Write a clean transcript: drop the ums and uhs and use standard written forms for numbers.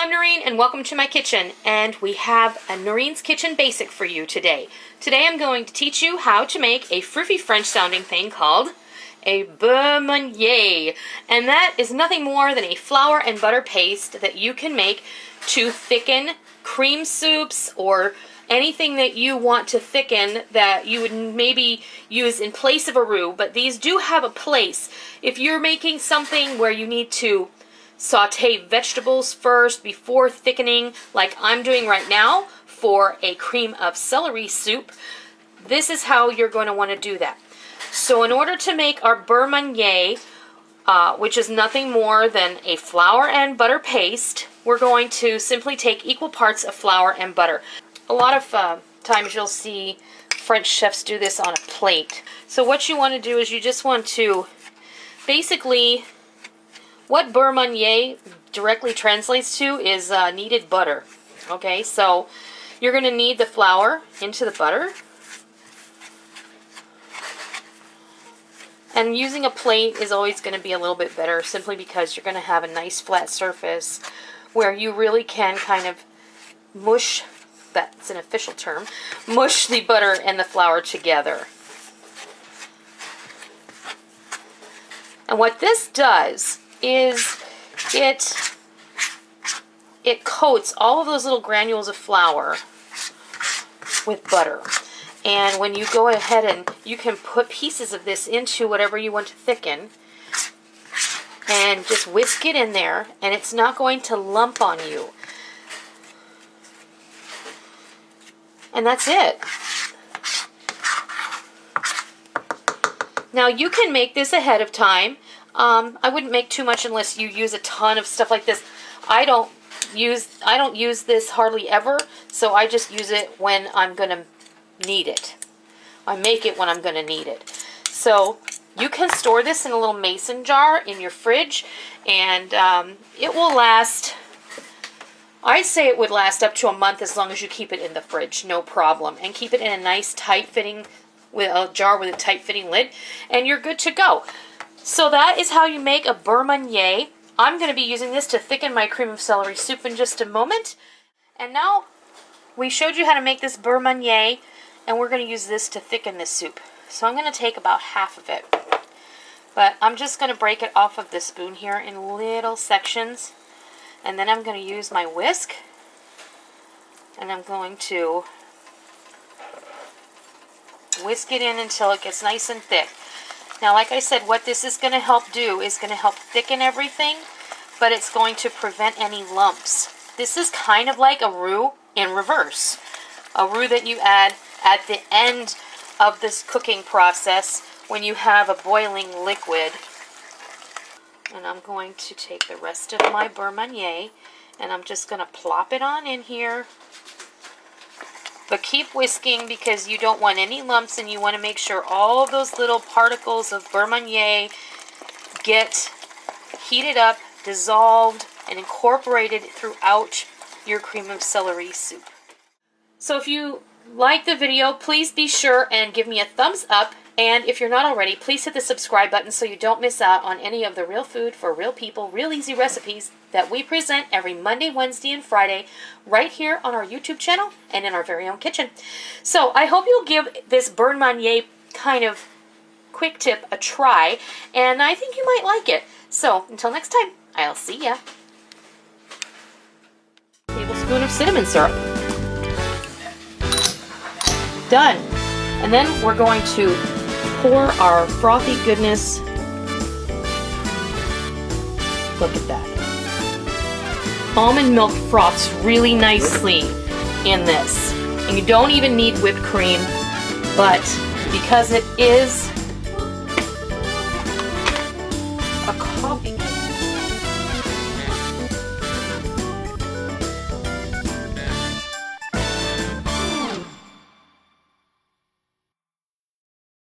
I'm Noreen and welcome to my kitchen, and we have a Noreen's Kitchen Basic for you today. Today I'm going to teach you how to make a froofy French sounding thing called a Beurre Manié, and that is nothing more than a flour and butter paste that you can make to thicken cream soups or anything that you want to thicken that you would maybe use in place of a roux, but these do have a place. If you're making something where you need to saute vegetables first before thickening, like I'm doing right now for a cream of celery soup, this is how you're going to want to do that. So in order to make our Beurre Manié, which is nothing more than a flour and butter paste, we're going to simply take equal parts of flour and butter. A lot of times you'll see French chefs do this on a plate. So what you want to do is you just want to basically, what Beurre Manié directly translates to is kneaded butter. Okay, so you're going to knead the flour into the butter. And using a plate is always going to be a little bit better, simply because you're going to have a nice flat surface where you really can kind of mush, that's an official term, mush the butter and the flour together. And what this does is it coats all of those little granules of flour with butter. And when you go ahead and you can put pieces of this into whatever you want to thicken and just whisk it in there, and it's not going to lump on you. And that's it. Now you can make this ahead of time. I wouldn't make too much unless you use a ton of stuff like this. I don't use this hardly ever, so I just use it when I'm going to need it. I make it when I'm going to need it. So you can store this in a little mason jar in your fridge, and it will last, I'd say it would last up to a month as long as you keep it in the fridge, no problem. And keep it in a nice tight fitting, with a jar with a tight fitting lid, and you're good to go. So that is how you make a Beurre Manié. I'm going to be using this to thicken my cream of celery soup in just a moment. And now we showed you how to make this Beurre Manié, and we're going to use this to thicken this soup. So I'm going to take about half of it. But I'm just going to break it off of the spoon here in little sections. And then I'm going to use my whisk. And I'm going to whisk it in until it gets nice and thick. Now, like I said, what this is going to help do is going to help thicken everything, but it's going to prevent any lumps. This is kind of like a roux in reverse. A roux that you add at the end of this cooking process when you have a boiling liquid. And I'm going to take the rest of my Beurre Manié and I'm just going to plop it on in here. But keep whisking, because you don't want any lumps, and you want to make sure all of those little particles of Beurre Manié get heated up, dissolved, and incorporated throughout your cream of celery soup. So if you like the video, please be sure and give me a thumbs up. And if you're not already, please hit the subscribe button so you don't miss out on any of the real food for real people, real easy recipes that we present every Monday, Wednesday, and Friday right here on our YouTube channel and in our very own kitchen. So I hope you'll give this Beurre Manié kind of quick tip a try, and I think you might like it. So until next time, I'll see ya. Tablespoon of cinnamon syrup. Done. And then we're going to pour our frothy goodness. Look at that. Almond milk froths really nicely in this. And you don't even need whipped cream, but because it is